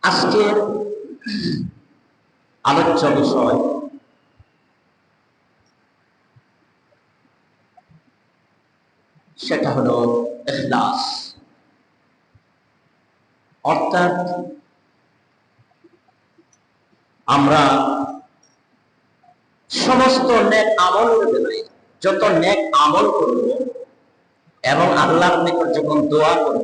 আজকের আলোচ্য বিষয় সেটা হলো ইখলাস, অর্থাৎ আমরা সমস্ত নেক আমলের বেলায় যত নেক আমল করব এবং আল্লাহর নিকট যখন দোয়া করব,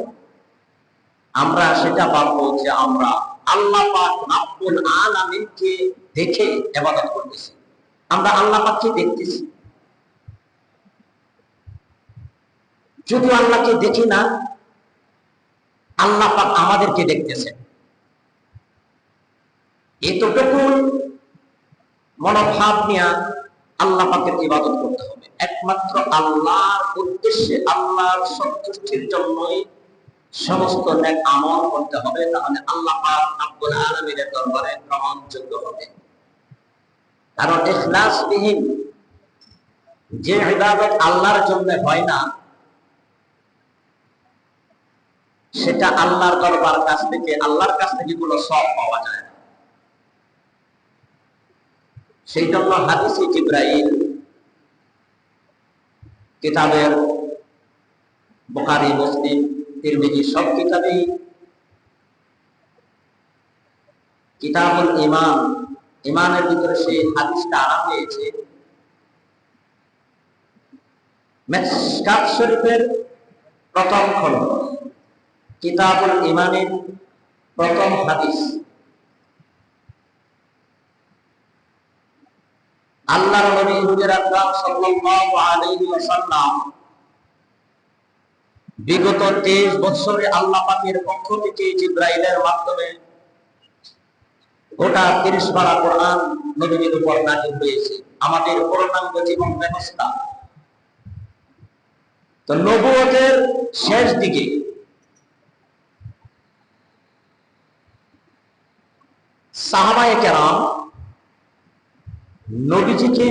আমরা সেটা পাবো যে আমরা আল্লাহ পাক রব্বুল আলামিনকে দেখে ইবাদত করতেছি। আমরা আল্লাহ পাককে দেখতেছি, যদি আল্লাহকে দেখি না, আল্লাহ পাক আমাদেরকে দেখতেছেন। এতটুকু মনোভাব নিয়ে আল্লাহ পাকের ইবাদত করতে হবে। একমাত্র আল্লাহর উদ্দেশ্যে, আল্লাহর সন্তুষ্টির জন্যই সমস্ত নেক আমল করতে হবে, তাহলে আল্লাহ পাক রব্বুল আলামিনের দরবারে গ্রহণযোগ্য হবে। কারণ ইখলাসবিহীন যে ইবাদত আল্লাহর জন্য হয় না, সেটা আল্লাহর দরবার আল্লাহর কাছ থেকে কোনো সওয়াব পাওয়া যায় না। সেই জন্য হাদিসে জিবরাইল কিতাবের বুখারী, মুসলিম, তিরমিজি সব কিতাবেই কিতাবুল ঈমান, ঈমানের ভিতরে সেই হাদিসটা আনা হয়েছে। মিশকাত শরীফের প্রথম খণ্ড কিতাবুল ঈমানের প্রথম হাদিস, আল্লাহর নবী হুজুর আকরাম সাল্লাল্লাহু আলাইহি ওয়াসাল্লাম বিগত 23 বছরে আল্লাহ পাকের পক্ষ থেকে জিবরাইলের মাধ্যমে গোটা 30 পারা কোরআন নবীর উপর নাযিল হয়েছে, আমাদের পূর্ণাঙ্গ জীবন ব্যবস্থা। তো নবুয়তের শেষ দিকে সাহাবায়ে কেরাম নবীজিকে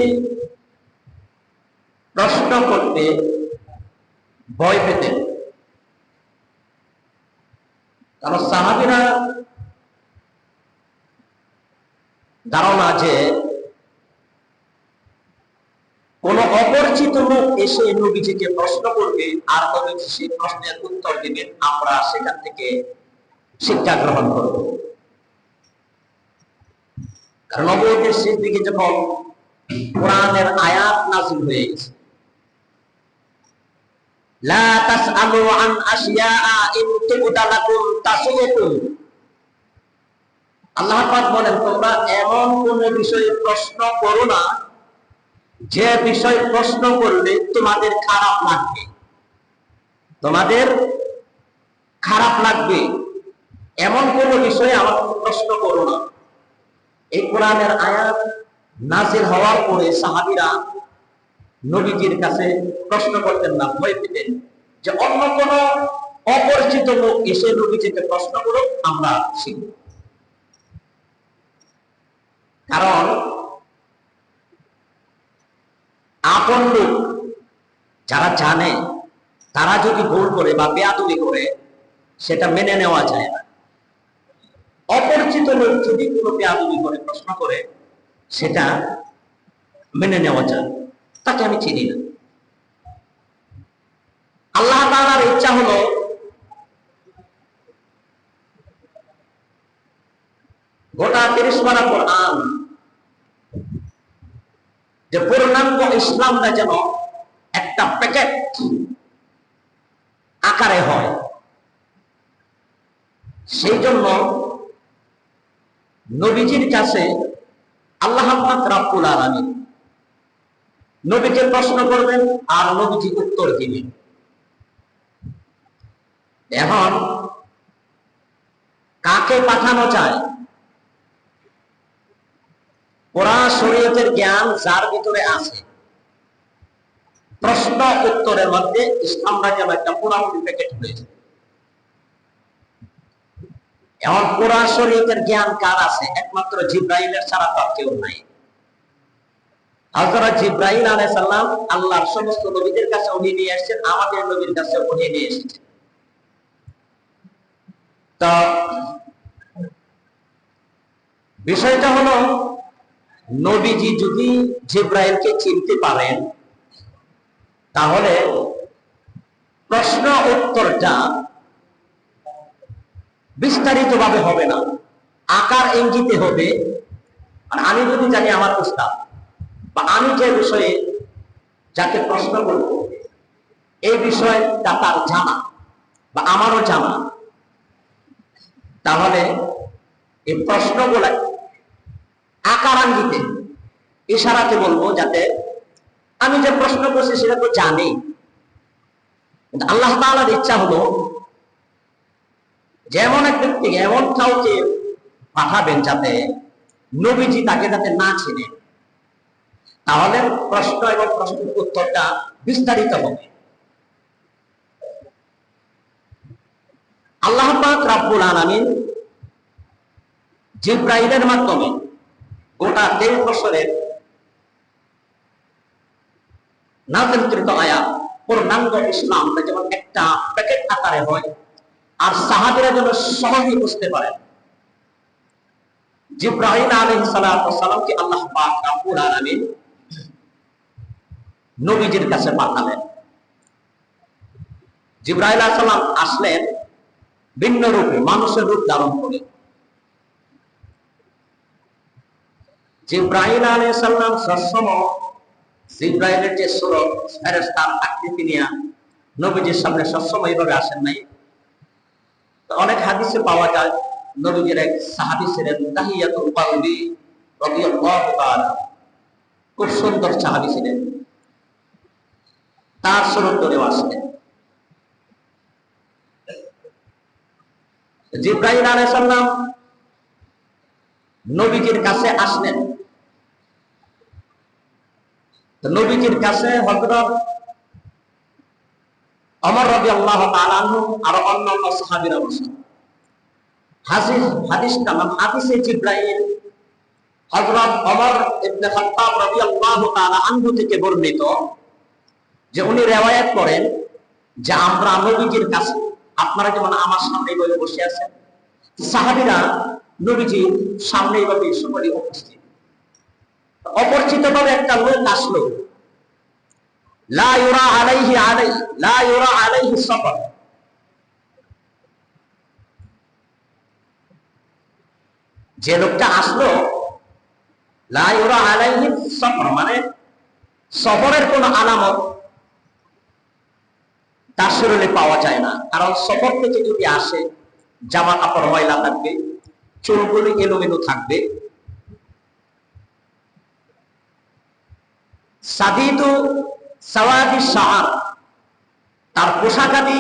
প্রশ্ন করতে ভয় পেতেন। কারণ সাহাবীরা ধারণা যে কোন অপরিচিত লোক এসে নবীজিকে প্রশ্ন করবে আর নবীজি সেই প্রশ্নের উত্তর দিবেন, আমরা সেখান থেকে শিক্ষা গ্রহণ করব। কারণ নবুয়তের শেষ দিকে যখন কোরআনের আয়াত নাযিল হয়ে গেছে, লা তাসআলু আন আশিয়াআ ইন তুবদা লাকুম তাসুকুম, আল্লাহ পাক বলেন তোমরা এমন কোন বিষয়ে প্রশ্ন করো না যে বিষয় প্রশ্ন করলে তোমাদের খারাপ লাগবে, তোমাদের খারাপ লাগবে এমন কোন বিষয়ে আমাকে প্রশ্ন করো না। এই কোরআনের আয়াত নাযিল হওয়ার পরে সাহাবীরা নবীজির কাছে প্রশ্ন করতেন না, ভয় পেতেন যে অন্য কোন অপরিচিত লোক এসে নবীজিকে প্রশ্ন করুক, আমরা শিখব। কারণ আপন লোক যারা জানে, তারা যদি ভুল করে বা বেয়াদবি করে, সেটা মেনে নেওয়া যায় না। অপরিচিত লোক যদি কোনো বেয়াদবি করে প্রশ্ন করে, সেটা মেনে নেওয়া যায়, তাকে আমি চিনি না। আল্লাহ তাআলার ইচ্ছা হলো গোটা 30 পারা কোরআন যে পূর্ণাঙ্গ ইসলামটা যেন একটা প্যাকেট আকারে হয়, সেই জন্য নবীজির কাছে আল্লাহ পাক রব্বুল আলামিন নবীকে প্রশ্ন করবেন আর নবীজি উত্তর দিবেন। এখন কাকে পাঠানো যায়? কোরআন শরীয়তের জ্ঞান যার ভিতরে আছে, প্রশ্ন উত্তরের মধ্যে ইসলামটা যেন একটা পুরাপুরি প্যাকেট হয়েছে। এখন কোরআন শরীয়তের জ্ঞান কার আছে? একমাত্র জিবরাইলের ছাড়া তার কেউ নাই। হযরত জিবরাইল আলাইহিস সালাম আল্লাহর সমস্ত নবীদের কাছে ওহী নিয়ে এসেছেন, আমাদের নবীর কাছে ওহী নিয়ে এসেছেন। তো বিষয়টা হলো, নবীজি যদি জিব্রাইলকে চিনতে পারেন, তাহলে প্রশ্ন উত্তরটা বিস্তারিত ভাবে হবে না, আকার ইঙ্গিতে হবে। আর আমি যদি জানি আমার উস্তাদ বা আমি যে বিষয়ে যাকে প্রশ্ন করব এই বিষয়টা তার জানা বা আমারও জানা, তাহলে এই প্রশ্নগুলা আকারাঙ্গিতে ইশারাতে বলবো, যাতে আমি যে প্রশ্ন করছি সেটা তো জানি। কিন্তু আল্লাহ তাআলার ইচ্ছা হলো যেমন এক ব্যক্তিকে এমন কাউকে পাঠাবেন যাতে নবীজি তাকে যাতে না চিনে, তাহলে প্রশ্ন এবং প্রশ্নের উত্তরটা বিস্তারিত হবে। আল্লাহ পাক রব্বুল আলামিন জিব্রাইলের মাধ্যমে গোটা 23 বছরের নাযিলকৃত আয়াত পূর্ণাঙ্গ ইসলামটা যেমন একটা প্যাকেট আকারে হয়, আর সাহাবীরা যেন সহজে বুঝতে পারেন, জিব্রাইল আলাইহিস সালামকে আল্লাহ পাক রব্বুল আলামিন নবীজির কাছে পাঠালেন। জিব্রাইল আলাইহিস সালাম আসলেন ভিন্ন রূপে, মানুষের রূপ ধারণ করে। জিব্রাইল আলাইহিস সালাম সবসময় জিব্রাইলের যে সূরত ফেরেশতার আকৃতি নিয়ে নবীজির সামনে সবসময় এইভাবে আসেন নাই। অনেক হাদিসে পাওয়া যায় নবীজির এক সাহাবী ছিলেন তাহিয়াতুল কলবি রাদিয়াল্লাহু তাআলা, খুব সুন্দর সাহাবী ছিলেন, তার সূরত ধরেও আসলেন। জিব্রাইল আলাইহিস সালাম নবীজির কাছে আসলেন। তো নবীজির কাছে হযরত ওমর রাদিয়াল্লাহু তাআলা আনহু আর অন্যান্য সাহাবীরা বসেন। হাদিসে জিব্রাইল হযরত ওমর ইবনে খাত্তাব রাদিয়াল্লাহু তাআলা আনহু থেকে বর্ণিত, যে উনি রিওয়ায়াত করেন যে আমরা নবীজির কাছে, আপনারা যেমন আমার সামনে এইভাবে বসে আছেন, সাহাবীরা নবীজির সামনে এইভাবে সকলে উপস্থিত। অপরিচিত ভাবে একটা লোক আসলো, লা ইউরা আলাইহি সফর, যে লোকটা আসলো লা ইউরা আলাইহি সফর মানে সফরের কোন আলামত তার শরীরে পাওয়া যায় না। কারণ সফর থেকে যদি আসে, জামা কাপড় ময়লা থাকবে, চুলগুলো এলোমেলো থাকবে, সাদিদু সাওয়াদি শাআর, তার পোশাক আদি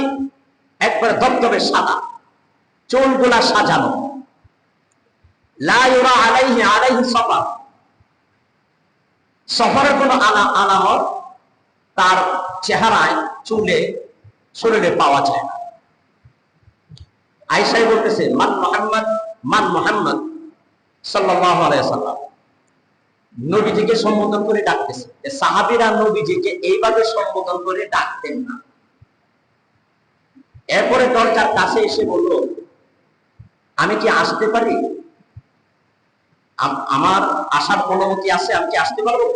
একবারে দবদবে সাদা, চুলগুলা সাজানো। লা ইউরা আলাইহি সফর, সফরের কোন আলামত তার চেহারায়, চুলে, শরীরে পাওয়া যায় না। আয়েশা বলতেছে মান মুহাম্মদ সাল্লাল্লাহু আলাইহি ওয়াসাল্লাম, নবীজিকে সম্বোধন করে ডাকতেছে। সাহাবীরা নবীজিকে এইভাবে সম্বোধন করে ডাকতেন না। এরপরে দরজার কাছে এসে বলল, আমি কি আসতে পারি? আমার আসার অনুমতি আছে, আমি কি আসতে পারবো?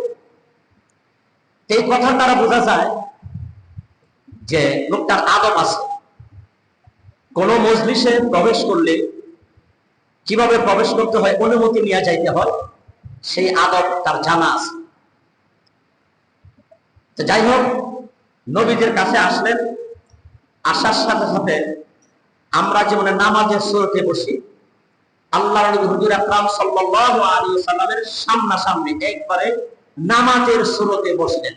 এই কথা দ্বারা বোঝা যায় যে লোকটার আদব আছে। কোন মজলিসে প্রবেশ করলে কিভাবে প্রবেশ করতে হয়, অনুমতি নিয়ে যাইতে হয়, সেই আদব তার জানা আছে। তো যাই হোক, নবীদের কাছে আসলেন। আসার সাথে সাথে আমরা যেমন নামাজের সুরতে বসি, আল্লাহর নবী হুজুর আকরাম সাল্লাল্লাহু আলাইহি ওয়াসাল্লামের সামনাসামনি একবারে নামাজের সুরতে বসলেন।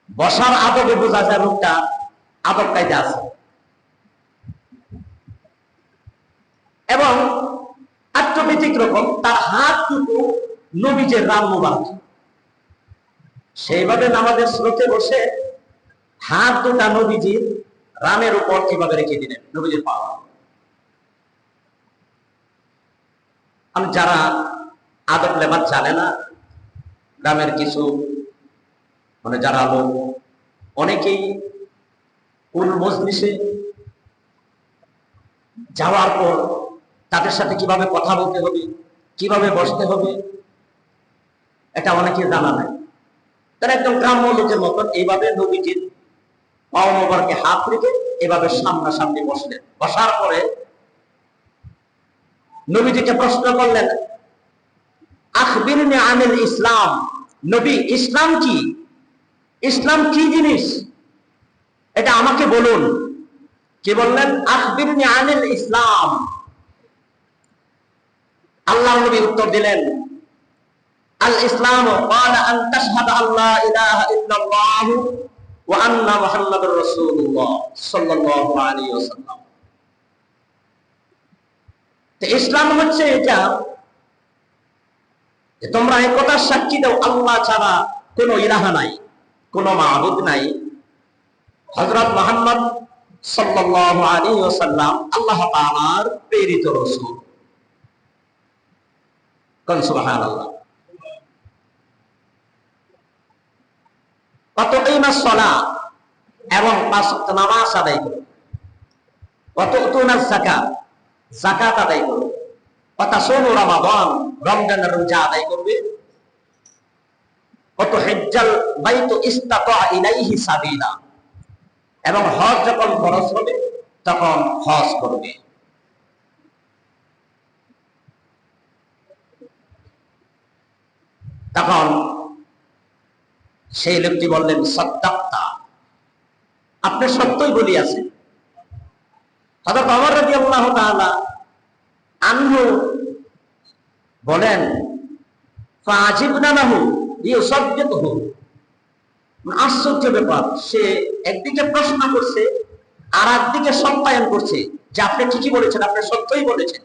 বসার আদবে বোঝা যায় লোকটা আদব কায়দা আছে। এবং আত্মবিতিক রকম তার হাতটুকু নবীজের রাম মুবারক, সেইভাবে নামাজের স্রোতে বসে হাত দুটা নবীজির রামের উপর এভাবে রেখে দিলেন, নবীজির পা। আমি যারা আদব লেবাদ জানে না, গ্রামের কিছু মানে যারা লোক, অনেকেই কোন মজলিসে যাওয়ার পর তাদের সাথে কিভাবে কথা বলতে হবে, কিভাবে বসতে হবে এটা অনেকে জানা নাই। তারা একদম গ্রাম্য লোকের মতন এইভাবে নবীজির পা মোবারকে হাত রেখে এভাবে সামনাসামনি বসলেন। বসার পরে নবীজিকে প্রশ্ন করলেন, আখবিরনি আনিল ইসলাম, নবী ইসলাম কি? ইসলাম কি জিনিস এটা আমাকে বলুন। কি বললেন? আখবিরনি আনিল ইসলাম। আল্লাহর নবী উত্তর দিলেন, আল ইসলাম ক্বালা আন তাশহাদা আল্লা ইলাহা ইল্লাল্লাহ ওয়া আন্না মুহাম্মাদুর রাসূলুল্লাহ সাল্লাল্লাহু আলাইহি ওয়াসাল্লাম। তো ইসলাম হচ্ছে এটা যে তোমরা এই কথা সাক্ষী দাও আল্লাহ ছাড়া কোনো ইলাহা নাই, কোনো মাবুদ নাই, হযরত মুহাম্মদ সাল্লাল্লাহু আলাইহি ওয়াসাল্লাম আল্লাহ তাআলার প্রেরিত রাসূল। কোন সুবহানাল্লাহ। ওয়াতুকিমাস সালাহ, এবং পাঁচ ওয়াক্ত নামাজ আদায় করো। ওয়াতুতুনাজ যাকাত, যাকাত আদায় করো। ওয়াতাসুমু রমাদান, রমজানের রোজা আদায় করবে। ওয়াতুহিজ্জাল বাইতু ইসতাতা ইলাইহি সাবিলা, এবং হজ যখন ফরজ হবে তখন হজ করবে। তখন সেই লোকটি বললেন, সাদ্দাক্তা, আপনি সত্যই বলিয়াছেন। হযরত ওমর রাদিয়াল্লাহু তাআলা আনহু বলেন, ফাজিবনা লাহু লিয়ুসাদ্দিকহু, আশ্চর্য ব্যাপার, সে একদিকে প্রশ্ন করছে আর একদিকে সত্যায়ন করছে যে আপনি ঠিকই বলেছেন, আপনি সত্যই বলেছেন।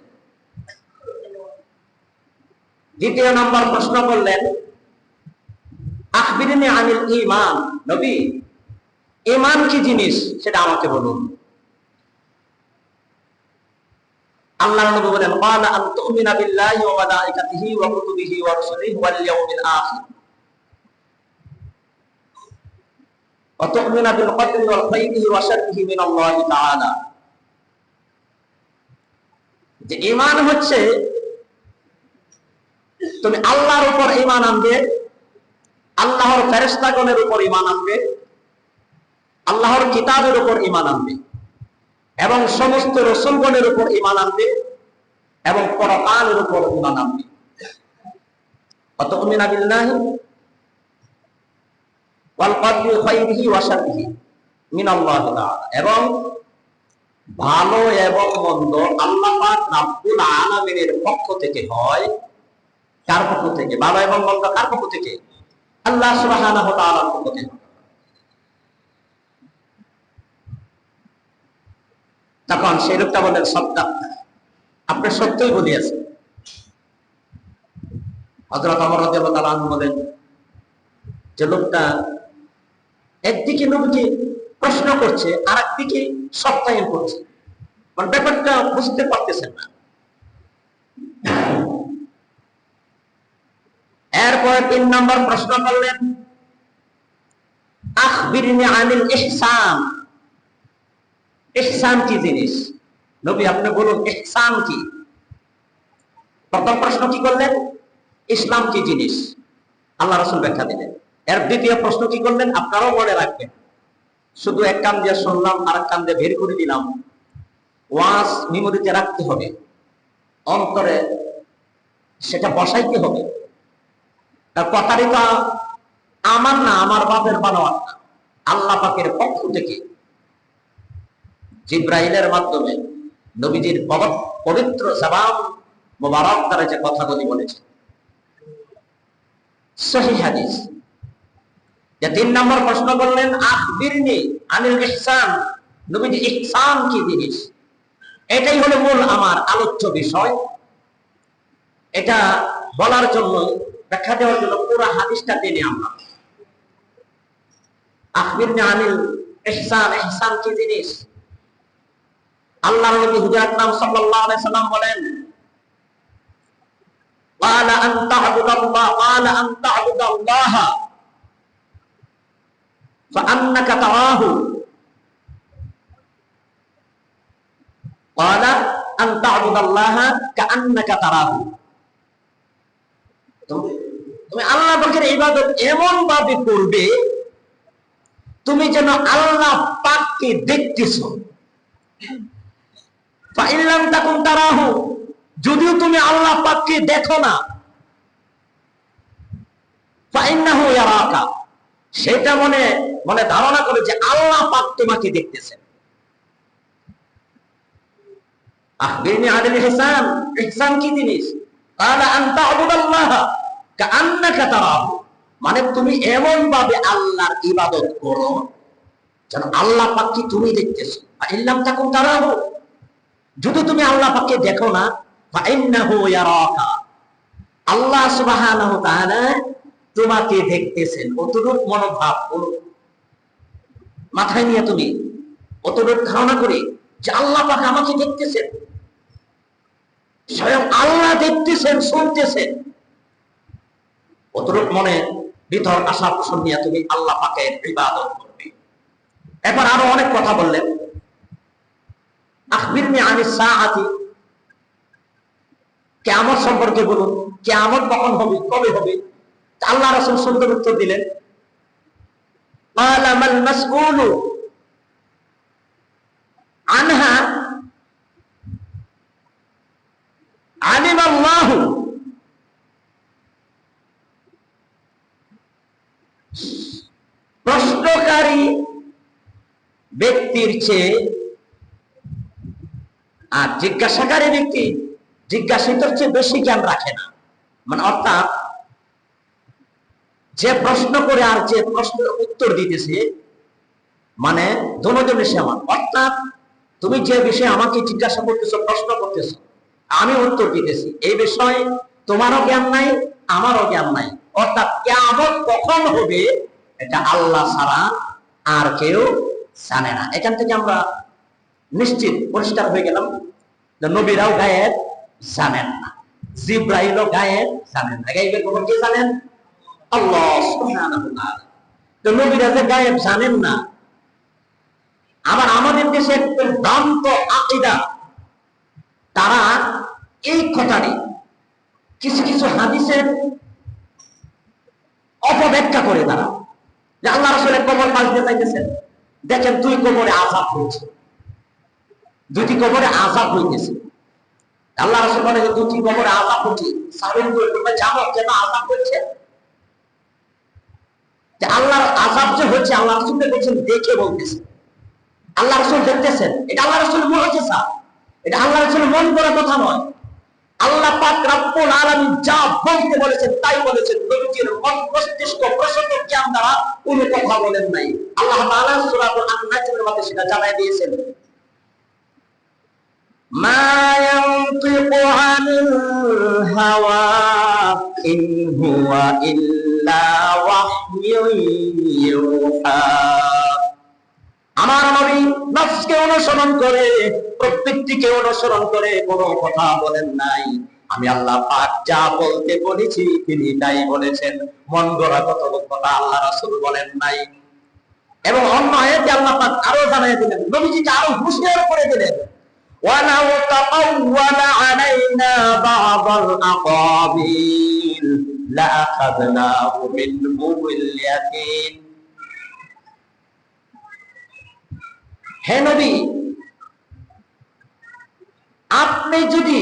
দ্বিতীয় নম্বর প্রশ্ন করলেন, আখবিরনি আনিল ঈমান, নবী ঈমান কি জিনিস সেটা আমাকে বলুন। আল্লাহর নবী বলেন, ক্বালা আন তুমিনা বিল্লাহি ওয়া মালাইকাতিহি ওয়া কুতুবিহি ওয়া রুসুলিহি ওয়াল ইয়াউমিল আখির ওয়া তুমিনা বিল কদরি ওয়াল খাইরিহি ওয়া শাররিহি মিনাল্লাহি তাআলা। যে ঈমান হচ্ছে তুমি আল্লাহর উপর ঈমান আনবে, আল্লাহর ফেরেশতাগণের উপর ঈমান আনবে, আল্লাহর কিতাবের উপর ঈমান আনবে, এবং সমস্ত রাসূলগণের উপর ঈমান আনবে, এবং কোরআনের উপর ঈমান আনবে। আতুমিনা বিল্লাহি ওয়াল কদরি খাইরিহি ওয়া শাররিহি মিনাল্লাহি তাআলা, এবং ভালো এবং মন্দ আল্লাহ পাক রব্বুল আলামিনের পক্ষ থেকে হয়। কার পক্ষ থেকে? ভালো এবং মন্দ কার পক্ষ থেকে? আল্লাহ সুবহানাহু ওয়া তাআলার পক্ষ থেকে। তখন সেই লোকটা বলেন, সাদ্দাক্তা, আপনি সত্যই বলিয়াছেন। হযরত ওমর রাদিয়াল্লাহু তাআলা আনহু বলেন, যে লোকটা একদিকে নবীকে প্রশ্ন করছে আর একদিকে সত্যায়ন করছে, মানে ব্যাপারটা বুঝতে পারতেছেন না। এরপর ৩ নম্বর প্রশ্ন করলেন, আখবিরনি আনিল ইহসান, ইহসান কি জিনিস নবী আপনি বলুন, ইহসান কি? প্রথম প্রশ্ন কি করলেন? ইসলাম কি জিনিস? আল্লাহ রাসূল ব্যাখ্যা দিলেন। এর দ্বিতীয় প্রশ্ন কি করলেন? আপনারাও মনে রাখবেন, শুধু এক কান দিয়ে শুনলাম আর এক কান দিয়ে বের করে দিলাম, ওয়াজ মেমোরিতে রাখতে হবে, অন্তরে সেটা বসাইতে হবে। তার কথাটি তো আমার না, আমার বাপের বানোয়াট না, আল্লাহ পাকের পক্ষ থেকে জিব্রাইলের মাধ্যমে নবীজির পবিত্র জবান মোবারক দ্বারা যে কথাগুলি বলেছে, সহিহ হাদিস। যে ৩ নম্বর প্রশ্ন করলেন, আখবিরনি আনিল ইহসান, নবীজি ইহসান কি জিনিস? এটাই হলো মূল আমার আলোচ্য বিষয়। এটা বলার জন্য, ব্যাখ্যা দেওয়ার জন্য পুরো হাদিসটা টেনে আমরা। আখবিরনি আনিল ইহসান, ইহসান কি জিনিস? আল্লাহর নবী হুজুর আকরাম সাল্লাল্লাহু আলাইহি সাল্লাম বলেন, ক্বালা আন তা'বুদাল্লাহ ফাআন্নাকা তারাহু, ক্বালা আন তা'বুদাল্লাহ কাআন্নাকা তারাহু। তুমি আল্লাহ পাকের ইবাদত এমন ভাবে করবে তুমি যেন আল্লাহ পাককে দেখতেছো। ফাইল্লাম তাকুন তারাহু, যদিও তুমি আল্লাহ পাককে দেখো না, ফাইন্নাহু ইয়ারাকা, সেটা মনে মনে ধারণা করে যে আল্লাহ পাক তোমাকে দেখতেছেন। আখবিরনি আনিল ইহসান, ইহসান কি জিনিস? ক্বালা আন তা'বুদাল্লাহ কাআন্নাকা তারাহু, মানে তুমি এমন ভাবে আল্লাহর ইবাদত করো যেন আল্লাহ পাককে তুমি দেখতেছো। ফাইল্লাম তাকুন তারাহু, যদি তুমি আল্লাহ পাককে দেখো না, ফাইন্নাহু ইয়ারাকা, আল্লাহ সুবহানাহু ওয়া তাআলা তোমাকে দেখতেছেন। অতটুক মনোভাব মাথায় নিয়ে তুমি অতটুক ধারণা করে যে আল্লাহ পাক আমাকে দেখতেছেন, স্বয়ং আল্লাহ দেখতেছেন, শুনতেছেন, অতটুক মনে ভিতর আশা পোষণ নিয়ে তুমি আল্লাহ পাকের ইবাদত করবে। এবার আরো অনেক কথা বললেন। আখবিরনি আনিস সাআতি, কিয়ামত সম্পর্কে বলুন, কিয়ামত কখন হবে, কবে হবে? আল্লাহ রাসূল সুন্দর উত্তর দিলেন, ক্বালা মাল মাসউলু আনহা আলিমাল্লাহু, প্রশ্নকারী ব্যক্তির চেয়ে আর জিজ্ঞাসাকারী ব্যক্তি জিজ্ঞাসিতর চেয়ে বেশি জ্ঞান রাখে না। মানে অর্থাৎ যে প্রশ্ন করে আর যে প্রশ্নের উত্তর দিতেছে, মানে দুজনের সমান। অর্থাৎ তুমি যে বিষয়ে আমাকে জিজ্ঞাসা করতেছো, প্রশ্ন করতেছো, আমি উত্তর দিতেছি, এই বিষয়ে তোমারও জ্ঞান নাই, আমারও জ্ঞান নাই। অর্থাৎ কিয়ামত কখন হবে এটা আল্লাহ ছাড়া আর কেউ জানে না। এখান থেকে আমরা নিশ্চিত পরিষ্কার হয়ে গেলাম যে নবীরাও গায়েব জানেন না, জিবরাইলও গায়েব জানেন না। গায়েবের খবর কে জানেন? আল্লাহ সুবহানাহু ওয়া তাআলা। তো নবীরা যে গায়েব জানেন না, আবার আমাদের দেশে একদম ভ্রান্ত আকীদা, তারা এই কথাটি কিছু কিছু হাদিসের অপব্যাখ্যা করে তারা, যে আল্লাহ রাসূলের কবর পাল্টে চাইতেছেন, দেখেন দুই কবরে আযাব হয়েছে, দুটি কবরে আযাব হইতেছে। আল্লাহ রাসূল বলে যে দুটি কবরে আযাব হচ্ছে, সাহাবীরা বলে তোমরা জানো কেন আযাব হচ্ছে? যে আল্লাহর আযাব যে হচ্ছে আল্লাহ রাসূল বলেছেন দেখে বলতেছে, আল্লাহ রাসূল দেখতেছেন। এটা আল্লাহ রাসূলের মুআজিজা, এটা আল্লাহ রাসূলের মন গড়া কথা নয়। আল্লাহ পাক রব্বুল আলামিন যা বলতে বলেছেন তাই বলেছেন। নবীজির মন মস্তিষ্ক প্রশস্ত জ্ঞান দ্বারা কোনো কথা বলেন নাই। আল্লাহ তাআলা সূরা আন-নাজমের মধ্যে সেটা জানাই দিয়েছেন, মা ইয়ানতিকু আনিল হাওয়া ইন হুয়া ইল্লা ওয়াহয়ুন ইউহা। আমার নবী নফসকে অনুসরণ করে, প্রবৃত্তিকে অনুসরণ করে কোনো কথা বলেন নাই। আমি আল্লাহ পাক যা বলতে বলেছি তিনি তাই বলেছেন। মন গড়া কথা আল্লাহ রাসূল বলেন নাই। এবং অন্য আয়াতে আল্লাহ পাক আরো জানিয়ে দিলেন, নবীজিকে আরো হুঁশিয়ার করে দিলেন, ওয়ালাউ তাকাওয়ালা আলাইনা বা'দাল আকাবিল লাআখাযনাহু মিনহু বিল ইয়াকিন। হে নবী, আপনি যদি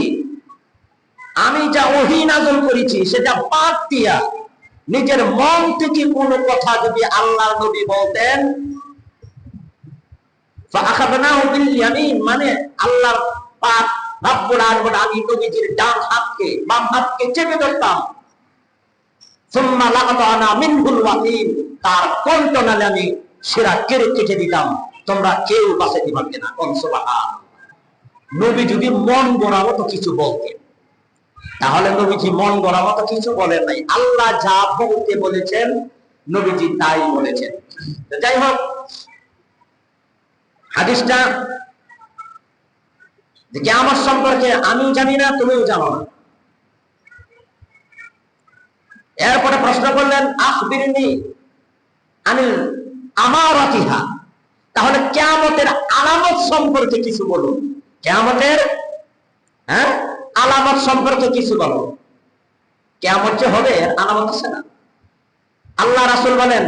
আমি যা ওহী নাযিল করেছি সেটা বাদ দিয়া নিজের মন থেকে কোনো কথা যদি আল্লাহর নবী বলতেন, ফাআখাযনাহু বিল ইয়ামিন, মানে আল্লাহর পাক রব্বুল আলামিন আমি নবীজির ডান হাতকে বাম হাতকে চেপে ধরতাম, সুম্মা লাকাতানা মিনহুল ওয়াতিন, তার কণ্ঠনালী আমি শিরা কেটে দিতাম, তোমরা কেউ বাঁচাতে পারবে না। সুবহানাল্লাহ। নবী যদি মন গড়া মতো কিছু বলতেন, তাহলে নবীজি মন গড়া মতো কিছু বলেন নাই। আল্লাহ যা বলতে বলেছেন নবীজি তাই বলেছেন। যাই হোক, হাদিসটা যে কিয়ামত সম্পর্কে আমি জানি না, তুমিও জানো না। এরপরে প্রশ্ন করলেন, আখবিরনি আনিল আমারাতিহা, তাহলে কিয়ামতের আলামত সম্পর্কে কিছু বলুন। কিয়ামতের আলামত সম্পর্কে কিছু বলুন। কিয়ামত যে হবে আলামত আছে না? আল্লাহ রাসূল বলেন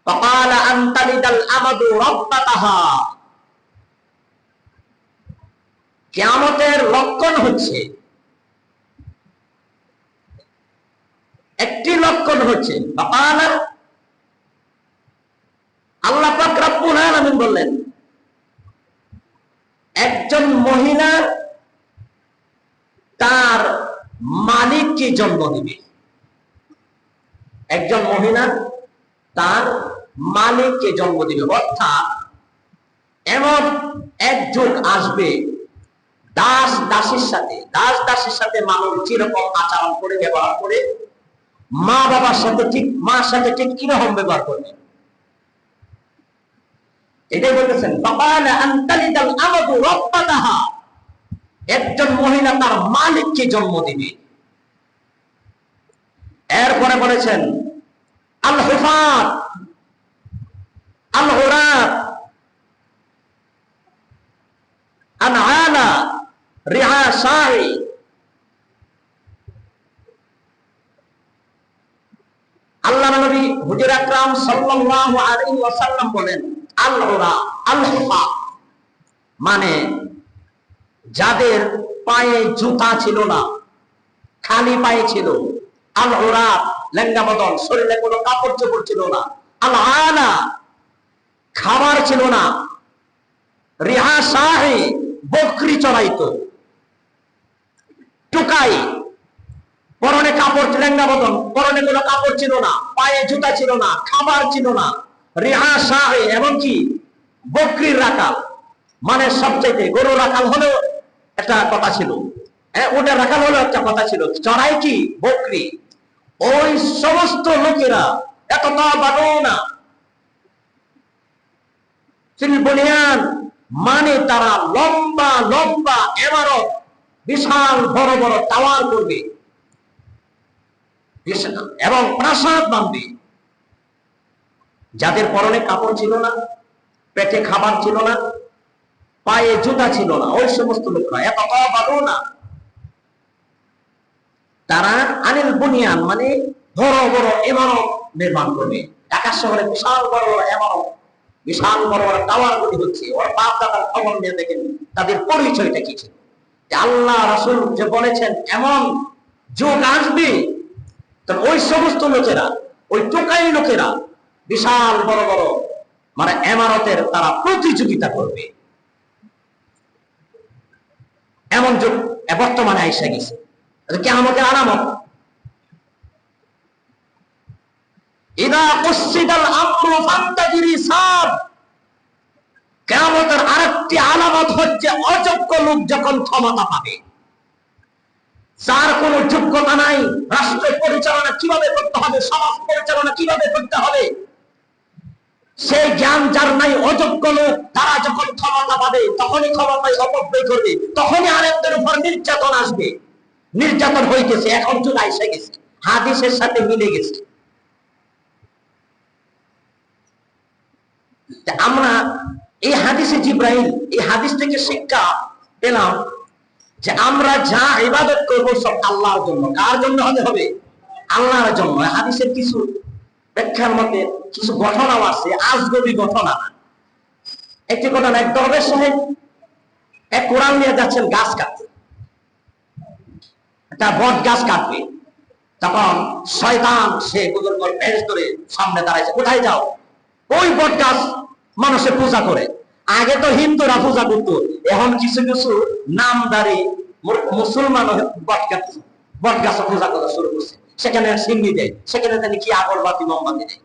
ফাকালা আনতালিদাল আমাদু রাব্বাতাহা, কিয়ামতের লক্ষণ হচ্ছে, একটি লক্ষণ হচ্ছে ফাকালা, আল্লাহ পাক রব্বুল আলামিন বললেন একজন মহিলা তার মালিককে জন্ম দিবে। একজন মহিলা তার মালিককে জন্ম দিবে, অর্থাৎ এমন এক যুগ আসবে দাস দাসীর সাথে মানুষ যেরকম আচরণ করে ব্যবহার করে, মা বাবার সাথে ঠিক, মার সাথে ঠিক কিরকম ব্যবহার করবে, এটাই বলতেছেন ফাকালা আনতালিদাল আমাদু রাব্বাতাহা, একজন মহিলা তার মালিককে জন্ম দিবে। এরপরে বলেছেন আল হুফাত আল হুরাত আনআলা রিআসাই, আল্লাহ নবী হুজুর আকরাম সাল্লাল্লাহু আলাইহি ওয়াসাল্লাম বলেন আল হুরা আল হুফাত মানে যাদের পায়ে জুতা ছিল না, খালি পায়ে ছিল, আল হুরাত লেঙ্গা বদন, শরীরে কোনো কাপড় চোপড় ছিল না, আল আলা খাবার ছিল না, রিআসাই বকরি চড়াইতো, টুকাই, পরনে কাপড়, লেঙ্গা বদন, পরনে কোনো কাপড় ছিল না, পায়ে জুতা ছিল না, খাবার ছিল না, রিআসাই এমনকি বকরির রাখাল, মানে সবচাইতে গরু রাখাল হলেও একটা কথা ছিল, ওটা রাখাল হলেও একটা কথা ছিল, চড়াই কি বকরি। ওই সমস্ত লোকেরা এতটা বাড়ো না ফিল বুনিয়ান, মানে তারা লম্বা লম্বা ইমারত, বিশাল বড় বড় টাওয়ার করবে এবং প্রাসাদ বাঁধবে। যাদের পরনে কাপড় ছিল না, পেটে খাবার ছিল না, পায়ে জুতা ছিল না, ওই সমস্ত লোকরা এতটা বাড়ো না, তারা আনিল বুনিয়ান মানে বড় বড় ইমারত নির্মাণ করবে। ঢাকা শহরে বিশাল বড় বড় ইমারত, বিশাল বড় বড় টাওয়ার গুলি হচ্ছে। ওর বাপ দাদার খবর নিয়ে দেখেন তাদের পরিচয়টা কি ছিল। আল্লাহ রাসূল যে বলেছেন এমন যুগ আসবে, তো ওই সমস্ত লোকেরা, ওই টোকাই লোকেরা বিশাল বড় বড় মানে ইমারতের তারা প্রতিযোগিতা করবে। এমন যুগ বর্তমানে আইসা গেছে, কিয়ামতের আলামত। ইদা কুসিদাল আমরু ফান্তাজিরি সাব, কিয়ামতের আরেকটি আলামত হচ্ছে অযোগ্য লোক যখন ক্ষমতা পাবে, যার কোনো যোগ্যতা নাই, রাষ্ট্র পরিচালনা কিভাবে করতে হবে, সমাজ পরিচালনা কিভাবে করতে হবে, সেই জ্ঞান যার নাই, অযোগ্য লোক, তারা যখন ক্ষমতা পাবে তখনই ক্ষমতায় অপব্যয় করবে, তখনই আলেমদের উপর নির্যাতন আসবে। নির্যাতন হইতেছে, এখন যুগ আইসা গেছে, হাদিসের সাথে মিলে গেছে। আমরা এই হাদিসে জিব্রাইল, এই হাদিস থেকে শিক্ষা পেলাম যে আমরা যা ইবাদত করবো সব আল্লাহর জন্য। কার জন্য হতে হবে? আল্লাহর জন্য। হাদিসের কিছু ব্যাখ্যার মধ্যে কিছু ঘটনাও আছে, আজগবি ঘটনা। একটি ঘটনা, এক দরবেশ সাহেব এক কোরআন নিয়ে যাচ্ছেন গাছ কাটতে, একটা বট গাছ কাটবে। তখন শয়তান সে বুজুর্গ পেশ করে সামনে দাঁড়াইছে, কোথায় যাও? ওই বট গাছ মানুষে পূজা করে। আগে তো হিন্দুরা পূজা করতো, এখন কিছু কিছু নামদারি মুসলমান বট গাছ পূজা করা শুরু করছে। সেখানে সিন্নি দেয়, সেখানে জানি কি আগরবাতি মোমবাতি দেয়।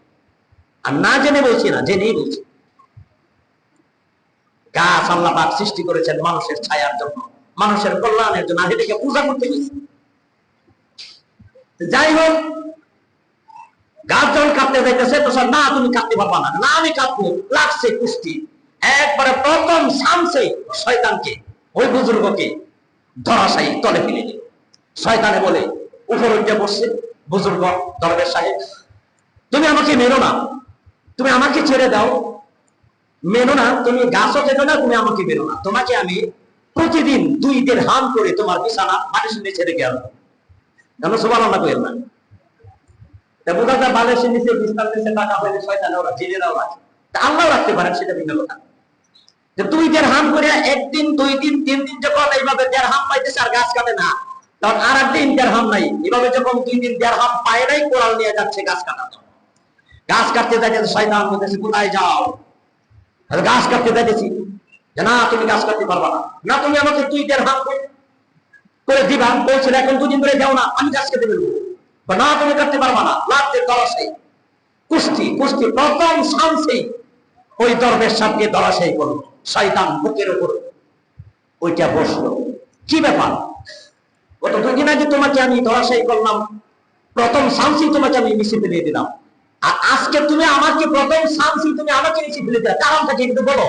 আর না জেনে বলছি না, জেনেই বলছি। গাছ আল্লাহ পাক সৃষ্টি করেছেন মানুষের ছায়ার জন্য, মানুষের কল্যাণের জন্য, এটাকে পূজা করতে গেছে। যাই হোক, গাছ যখন কাটতে যাইতেছে তো না তুমি কাটতে পারবা না, না আমি কাটবো, লাগছে কুস্তি। একবারে প্রথম সামছে শয়তানকে, ওই বুজুর্গকে ধরাশায়ী তলে ফেলে দিল। শয়তানে বলে উপর উঠে বসছে বুজুর্গ দরবেশ সাহেব, তুমি আমাকে মেরো না, তুমি আমাকে ছেড়ে দাও, মেরো না, তুমি গাছও কেটো না, তুমি আমাকে মেরো না, তোমাকে আমি প্রতিদিন 2 দিরহাম করে তোমার বিছানা বালিশের নিচে রেখে আসবে। জানো সুবহানাল্লাহ কইেন না। তা বোঝা যায় বালিশের নিচে বিছানার নিচে টাকা পাইলে শয়তানও রাখে, জিনেরাও রাখে। তা আল্লাহ রাখতে পারেন, সেটা ভিন্ন কথা। যে 2 দিরহাম করে একদিন 2 দিন 3 দিন যখন এইভাবে দিরহাম পাইতেছে আর গাছ কাটে না, তখন আর একদিন দিরহাম নাই, এভাবে যখন 2 দিন দিরহাম পায় নাই, কোরাল নিয়ে যাচ্ছে গাছ কাটাতে। গাছ কাটতে যাইতেছে, শয়তান বলতেছে কোথায় যাও? গাছ কাটতে যাইতেছি, যে না তুমি গাছ কাটতে পারবা না, না তুমি আমাকে 2 দিরহাম করে দিবা, বলছিল এখন 2 দিন ধরে যাও না, আমি গাছ কেটে ফেলবো, না তুমি কাটতে পারবা না। লাগছে দরাশাই, কুস্তি কুস্তি, প্রথম শান্তি ওই দরবেশ সাহেবকে দরাশাই করলো, শয়তান বুকের উপর ওইটা বসলো। কি ব্যাপার? ওটা 2 দিন আগে তোমাকে আমি দরাশাই করলাম, প্রথম শান্তি তোমাকে আমি মিশে ফেলিয়ে দিলাম, আর আজকে তুমি আমাকে প্রথম শান্তি তুমি আমাকে মিশে ফেলে দিলে, কারণটা কি একটু বলো?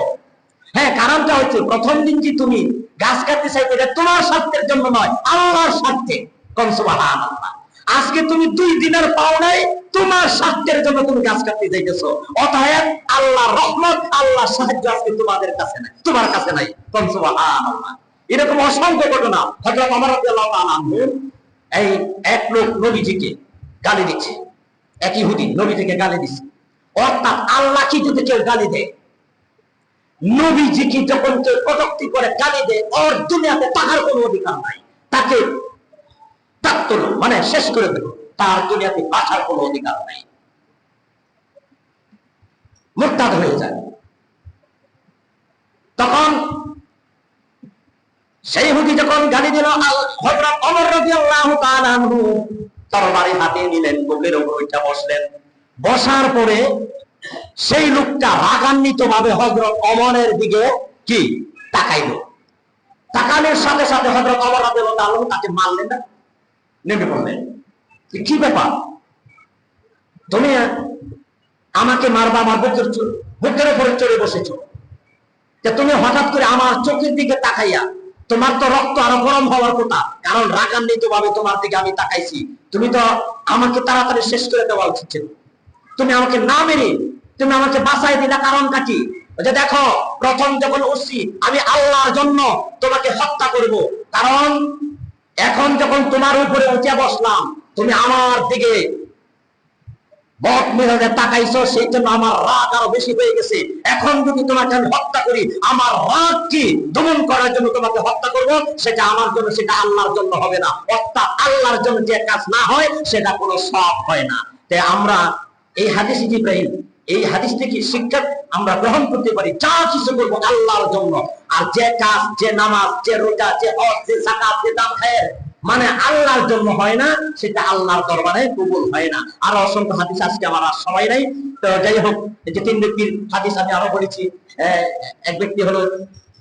হ্যাঁ, কারণটা হচ্ছে প্রথম দিন যে তুমি গাছ কাটতে চাইতে, এটা তোমার স্বার্থের জন্য নয়, আল্লাহর স্বার্থে। কোন সুবহানাল্লাহ। আজকে তুমি 2 দিনের পাও নাই, তোমার স্বার্থের জন্য তুমি গাছ কাটতে যাইতেছো। অতএব আল্লাহর রহমত, আল্লাহর সাহায্য আজকে তোমাদের কাছে নাই, তোমার কাছে নাই। কোন সুবহানাল্লাহ। এরকম অসংখ্য ঘটনা। হযরত ওমর রাদিয়াল্লাহু তাআলা আনহু, এই এক লোক নবীজিকে গালি দিচ্ছে, এক ইহুদি নবী থেকে গালি দিচ্ছে। অর্থাৎ আল্লাহকে যদি কেউ গালি দেয়, নবীজিকে যখন কেউ কটূক্তি করে গালি দেয়, ওর দুনিয়াতে তাহার কোনো অধিকার নাই, তাকে মানে শেষ করে দেব, তার দুনিয়াতে বাঁচার কোনো অধিকার নাই, মুরতাদ হয়ে যায়। তখন সেই ইহুদি যখন গালি দিল, হযরত ওমর রাদিয়াল্লাহু তাআলা আনহু তরবারি হাতে নিলেন, বুকের উপর উঠে বসলেন। বসার পরে সেই লোকটা রাগান্বিত ভাবে হযরত ওমরের দিকে কি তাকাইলো। তাকানোর সাথে সাথে হযরত ওমর রাদিয়াল্লাহু তাআলা তাকে মারলেন না, নেমে পড়লেন। কি ব্যাপার? তুমি আমাকে মারবা, আমার বুকের উপরে চড়ে বসেছো, যে তুমি হঠাৎ করে আমার চোখের দিকে তাকাইয়া, তোমার তো রক্ত আরো গরম হওয়ার কথা, কারণ রাগান্বিত ভাবে তোমার দিকে আমি তাকাইছি। তুমি তো আমাকে তাড়াতাড়ি শেষ করে দেওয়া উচিত ছিল, তুমি আমাকে না মেরে তুমি আমাকে বাঁচাই দিলা। কারণটা কি? যে দেখো, প্রথম যখন উঠছি আমি আল্লাহর জন্য তোমাকে হত্যা করব, কারণ এখন যখন তোমার উপরে উঠে বসলাম, তুমি আমার দিকে বট মেজাজে তাকাইছো, সেই জন্য আমার রাগ আরো বেশি হয়ে গেছে। এখন যদি তোমাকে আমি হত্যা করি, আমার রাগ কি দমন করার জন্য তোমাকে হত্যা করব, সেটা আমার জন্য, সেটা আল্লাহর জন্য হবে না। অর্থাৎ আল্লাহর জন্য যে কাজ না হয় সেটা কোনো সওয়াব হয় না। তাই আমরা এই হাদিস জিবরাইল, এই হাদিস থেকে শিক্ষা আমরা গ্রহণ করতে পারি, যা কিছু করবো আল্লাহর জন্য। আর যে কাজ, যে নামাজ, যে রোজা, যে হজ, যে যাকাত, যে দান খায়ের মানে আল্লাহর জন্য হয় না, সেটা আল্লাহর দরবারে কবুল হয় না। আর অসংখ্য হাদিস আজকে আমার আর সময় নাই। তো যাই হোক, এই যে 3 ব্যক্তির হাদিস আমি আরো বলেছি। এক ব্যক্তি হলো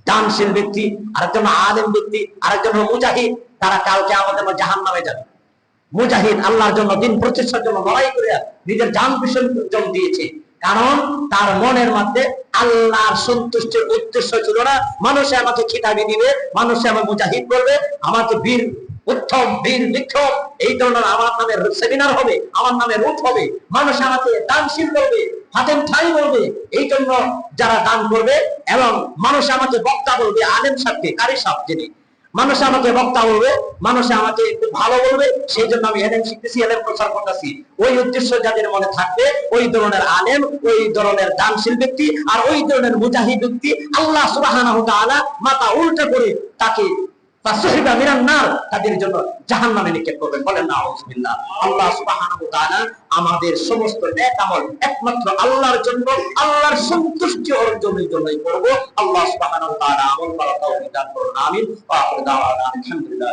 দানশীল ব্যক্তি, আরেকজন আলেম ব্যক্তি, আরেকজন হলো মুজাহিদ। তারা কালকে আমাদের জাহান্নামে যাবে। মুজাহিদ আল্লাহর জন্য দিন প্রতিষ্ঠার জন্য লড়াই করে নিজের জান বিসর্জন দিয়েছে, কারণ তার মনের মধ্যে আল্লাহর সন্তুষ্টির উদ্দেশ্য ছিল না মানুষে আমাকে খিতাবি দিবে, মানুষে আমাকে মুজাহিদ করবে, আমাকে বীর উত্তম, বীর বিক্রম, এই ধরনের আমার নামে সেমিনার হবে, আমার নামে রুট হবে, মানুষ আমাকে দানশীল করবে, হাতেম ঠাই বলবে। এই জন্য যারা দান করবে এবং মানুষ আমাকে বক্তা বলবে, আলেম সাহেবকে, কারি সাহেব যিনি, মানুষ আমাকে বক্তা বলবে, মানুষ আমাকে একটু ভালো বলবে, সেই জন্য আমি এলেম শিখতেছি, এলেম প্রচার করতেছি। ওই উদ্দেশ্য যাদের মনে থাকবে, ওই ধরনের আলেম, ওই ধরনের দানশীল ব্যক্তি আর ওই ধরনের মুজাহিদ ব্যক্তি, আল্লাহ সুবহানাহু ওয়া তাআলা মাথা উল্টা করে তাকে তাদের জন্য জাহান্নামে নিক্ষেপ করবেন। বলেন নাউযুবিল্লাহ। আল্লাহ সুবহানাহু ওয়া তাআলা আমাদের সমস্ত নেক আমল একমাত্র আল্লাহর জন্য, আল্লাহর সন্তুষ্টি অর্জনের জন্যই করব। আল্লাহ সুবহানাহু ওয়া তাআলা আমল করার তৌফিক দান করুন। আমিন। ওয়া আখিরু দাওয়ানা আলহামদুলিল্লাহ।